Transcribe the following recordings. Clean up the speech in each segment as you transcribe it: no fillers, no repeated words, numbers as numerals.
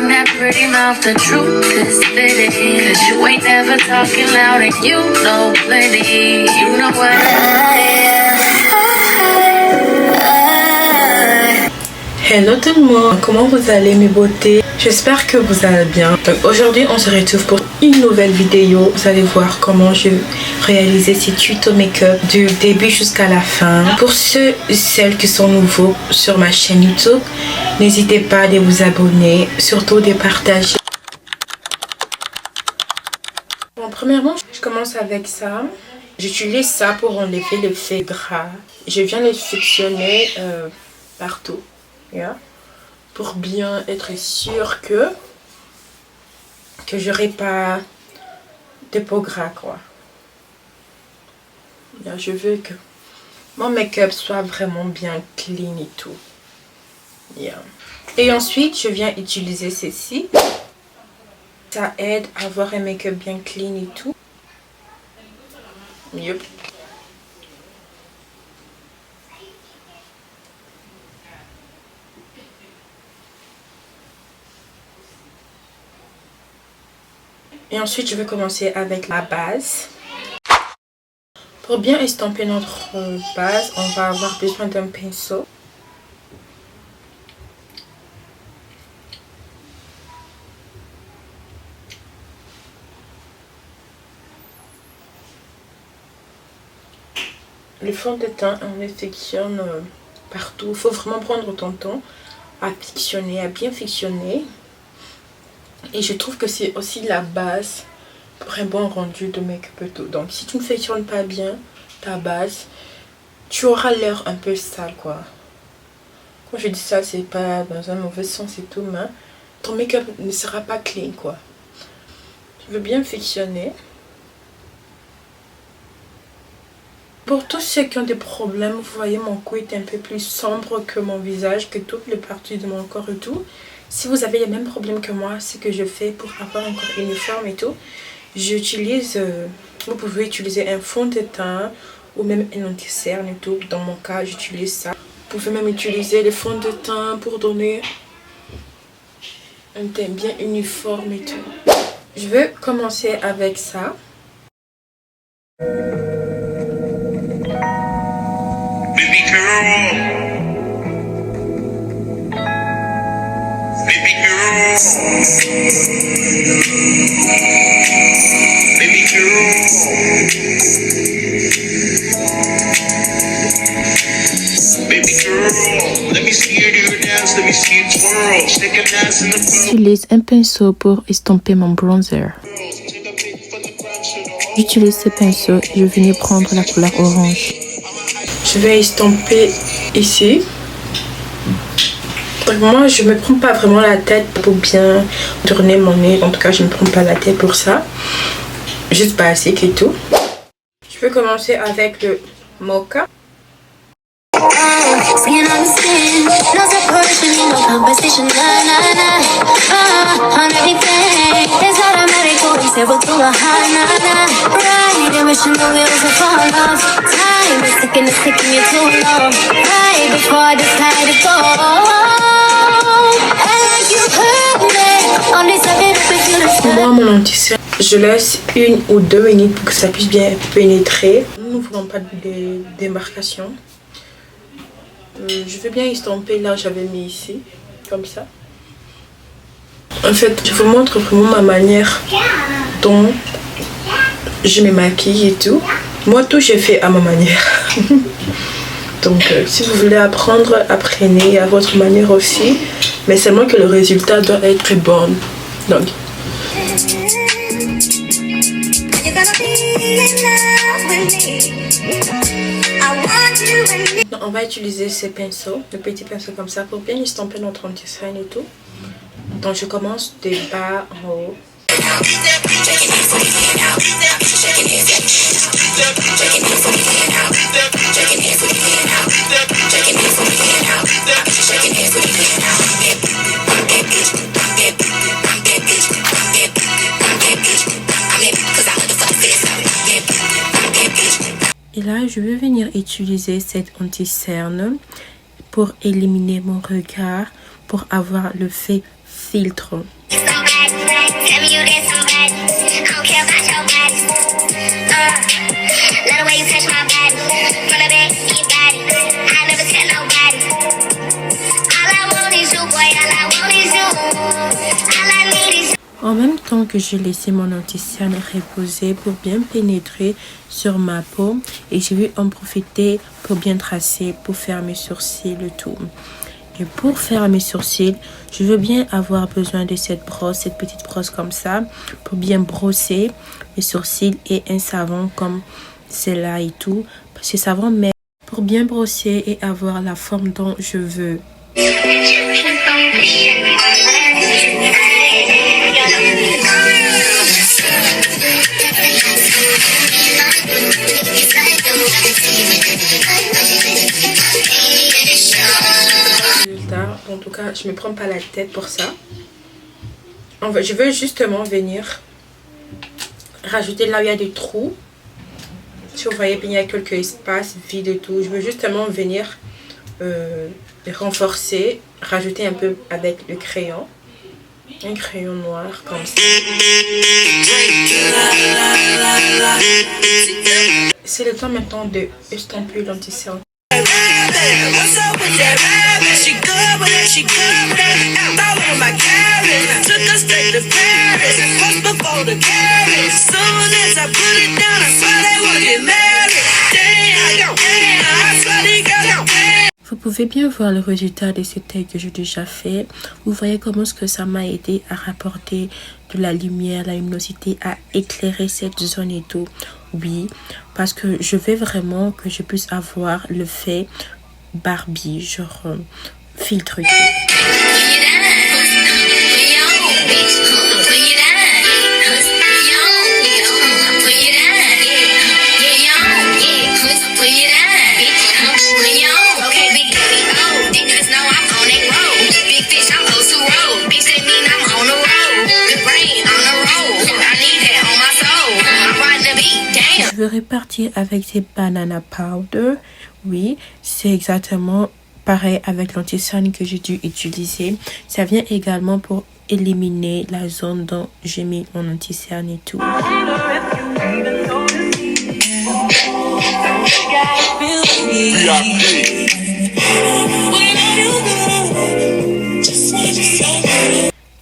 Hello tout le monde, comment vous allez mes beautés? J'espère que vous allez bien. Donc aujourd'hui on se retrouve pour une nouvelle vidéo. Vous allez voir comment je réalisais ces tutos make-up du début jusqu'à la fin. Pour ceux et celles qui sont nouveaux sur ma chaîne YouTube, n'hésitez pas à vous abonner, surtout de partager. Bon, premièrement, je commence avec ça. J'utilise ça pour enlever l'effet gras. Je viens le sectionner partout. Yeah. Pour bien être sûr que j'aurai pas de peau gras quoi. Yeah, je veux que mon make-up soit vraiment bien clean et tout. Yeah. Et ensuite je viens utiliser ceci. Ça aide à avoir un make-up bien clean et tout. Yep. Et ensuite, je vais commencer avec la base. Pour bien estomper notre base, on va avoir besoin d'un pinceau. Le fond de teint, on le fictionne partout. Il faut vraiment prendre ton temps à fictionner, à bien fictionner. Et je trouve que c'est aussi la base pour un bon rendu de make-up. Donc si tu ne fictionnes pas bien ta base, tu auras l'air un peu sale quoi. Quand je dis ça, c'est pas dans un mauvais sens et tout, mais ton make-up ne sera pas clean quoi. Tu veux bien fictionner. Pour tous ceux qui ont des problèmes, vous voyez mon cou est un peu plus sombre que mon visage, que toutes les parties de mon corps et tout. Si vous avez les mêmes problèmes que moi, ce que je fais pour avoir un corps uniforme et tout, j'utilise, vous pouvez utiliser un fond de teint ou même un anti-cerne et tout. Dans mon cas, j'utilise ça. Vous pouvez même utiliser le fond de teint pour donner un teint bien uniforme et tout. Je vais commencer avec ça. Baby girl. Baby girl. Baby girl. Baby girl. Let me see you do dance, let me see you twirl. Shake your ass in the club. J'utilise un pinceau pour estomper mon bronzer. J'utilise ce pinceau et je viens prendre la couleur orange. Je vais estomper ici. Donc moi je me prends pas vraiment la tête pour bien tourner mon nez. En tout cas je ne me prends pas la tête pour ça. Juste basique et tout. Je vais commencer avec le mocha. Pour moi, mon anti-cerne, je laisse 1 ou 2 minutes pour que ça puisse bien pénétrer. Nous ne voulons pas de démarcation. Je vais bien estomper là, j'avais mis ici, comme ça. En fait, je vous montre vraiment ma manière dont je me maquille et tout. Moi, tout j'ai fait à ma manière. Donc, si vous voulez apprendre, apprenez à votre manière aussi. Mais seulement que le résultat doit être bon. Donc, on va utiliser ces pinceaux, le petit pinceau comme ça, pour bien estomper notre anti-cerne et tout. Donc je commence de bas en haut. Et là, je vais venir utiliser cette anti-cerne pour éliminer mon regard, pour avoir le fait filtre. En même temps que j'ai laissé mon anti-cerne reposer pour bien pénétrer sur ma peau et je vais en profiter pour bien tracer, pour faire mes sourcils et tout. Et pour faire mes sourcils, je veux bien avoir besoin de cette brosse, cette petite brosse comme ça, pour bien brosser mes sourcils et un savon comme celle-là et tout. Parce que savon m'aide pour bien brosser et avoir la forme dont je veux. En tout cas, je me prends pas la tête pour ça. Je veux justement venir rajouter là où il y a des trous. Si vous voyez, il y a quelques espaces vides et tout. Je veux justement venir renforcer, rajouter un peu avec le crayon. Un crayon noir comme ça. C'est le temps maintenant de estomper l'anti-cerne. Vous pouvez bien voir le résultat de ce test que j'ai déjà fait. Vous voyez comment ce que ça m'a aidé à rapporter de la lumière, la luminosité, à éclairer cette zone et tout. Oui, parce que je veux vraiment que je puisse avoir le fait Barbie, genre filtre. Je veux repartir avec ces banana powder. Oui, c'est exactement pareil avec l'anti-cerne que j'ai dû utiliser. Ça vient également pour éliminer la zone dont j'ai mis mon anti-cerne et tout.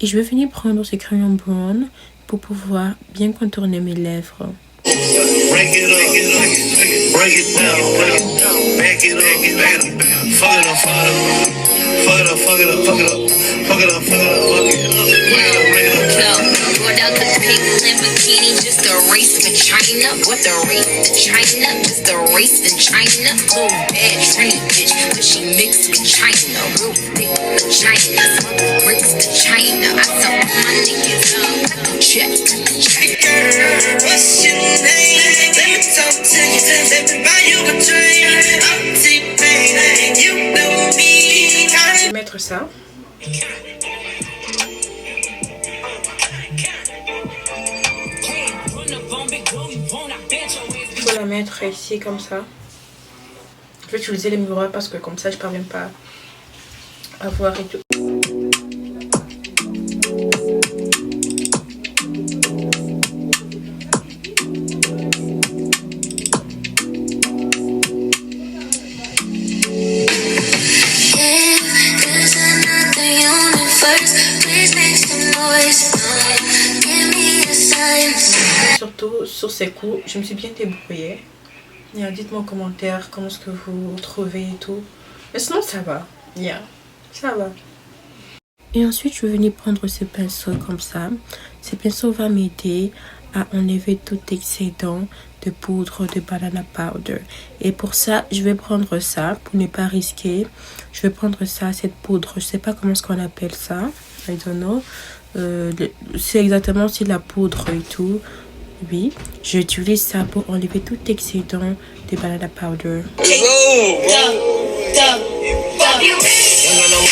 Et je vais venir prendre ce crayon brown pour pouvoir bien contourner mes lèvres. Break it up, break it down, back it up, fuck it up, fuck it up, fuck it up, fuck it up, fuck it up, fuck it up, fuck it up. Without the pink Lamborghini, just a race to China. What the race to China? Just a race to China. Little bad, tiny bitch, but she mixed with China. Real thick China, smoke bricks to China. I saw my niggas up, check. What's your name? Let me talk to you. Let me buy you a drink. I'm T-Pain, you know me. Je vais mettre ça. Il faut la mettre ici comme ça. Je vais utiliser les miroirs parce que comme ça je ne parviens pas à voir et tout. Surtout sur ces coups, je me suis bien débrouillée. Dites-moi en commentaire comment est-ce que vous trouvez et tout. Mais sinon ça va. Ça va. Et ensuite je vais venir prendre ce pinceau comme ça. Ce pinceau va m'aider à enlever tout excédent de poudre de banana powder. Et pour ça, je vais prendre ça pour ne pas risquer. Je vais prendre ça, cette poudre. Je sais pas comment est-ce qu'on appelle ça. I don't know. C'est exactement si la poudre et tout. Oui, j'utilise ça pour enlever tout excédent de banana powder.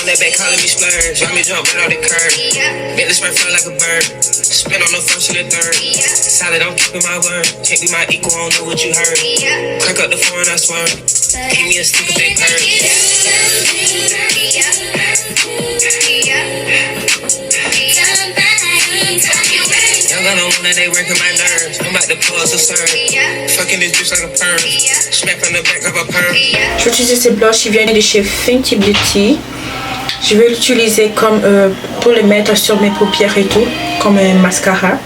That back calling me splurge, got me jump right out the curb. Bentley sprint fly like a bird. Spin on the first and the third. Solid, I'm keeping my word. Can't be my equal, I don't know what you heard. Crank up the phone, I swear. Give me a stick of big purse. now they working my nerves. I'm about to pause a serve. Fucking this bitch like a perm. Smack on the back of a perm. Je vais utiliser ces blushs qui viennent de chez Fenty Beauty. Je vais l'utiliser comme pour le mettre sur mes paupières et tout, comme un mascara.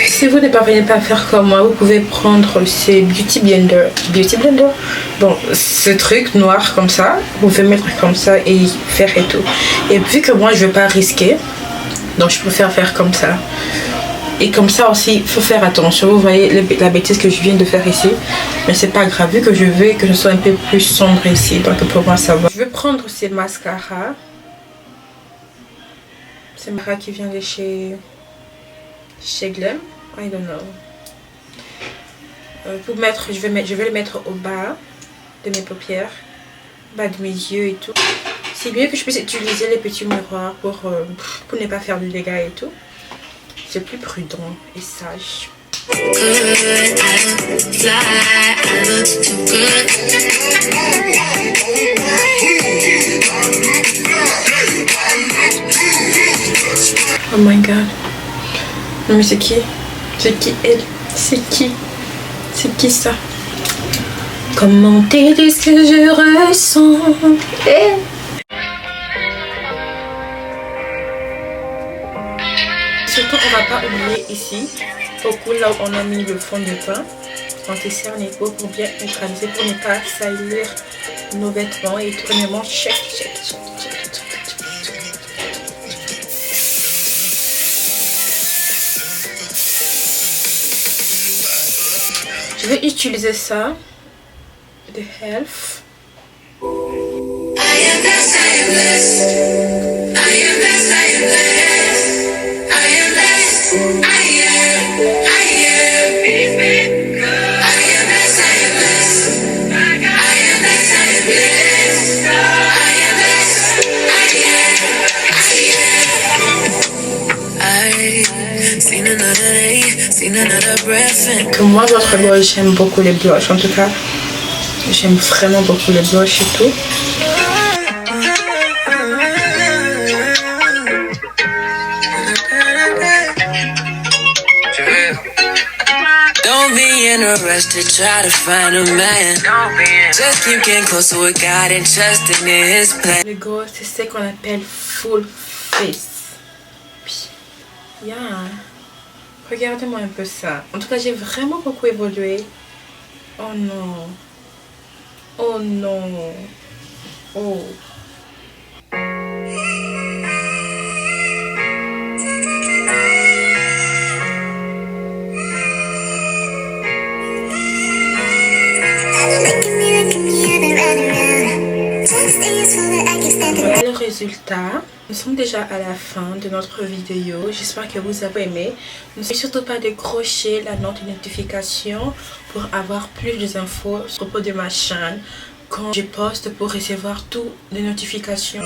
Si vous ne parvenez pas à faire comme moi, vous pouvez prendre ces Beauty Blender. Bon, ce truc noir comme ça, vous pouvez mettre comme ça et faire et tout. Et vu que moi je veux pas risquer, donc je préfère faire comme ça. Et comme ça aussi, il faut faire attention. Vous voyez la bêtise que je viens de faire ici. Mais c'est pas grave, vu que je veux que ce soit un peu plus sombre ici. Donc pour moi ça va. Je vais prendre ces mascaras. C'est mascara qui vient de chez Glam. I don't know. Pour mettre, je vais le mettre au bas de mes paupières, bas de mes yeux et tout. C'est mieux que je puisse utiliser les petits miroirs pour ne pas faire de dégâts et tout. C'est plus prudent et sage. Oh my god. Non mais c'est qui? C'est qui elle? C'est qui? C'est qui ça? Comment t'aider ce que je ressens? Surtout on va pas oublier ici, au coup là où on a mis le fond de teint, anti-cerne pour bien neutraliser, pour ne pas salir nos vêtements et tout. Premièrement, check. Je vais utiliser ça de Health. Que moi, votre blush, j'aime beaucoup les blushs. En tout cas, j'aime vraiment beaucoup les blushs et tout. Don't be in a rush to try to find a man. Just keep getting closer with God and trusting in His plan. Le gros, c'est ce qu'on appelle full face. Yeah. Regardez-moi un peu ça. En tout cas, j'ai vraiment beaucoup évolué. Oh non. Oh non. Oh. Voilà le résultat. Nous sommes déjà à la fin de notre vidéo. J'espère que vous avez aimé. N'oubliez surtout pas de crocher la note de notification pour avoir plus d'infos à propos de ma chaîne quand je poste, pour recevoir toutes les notifications.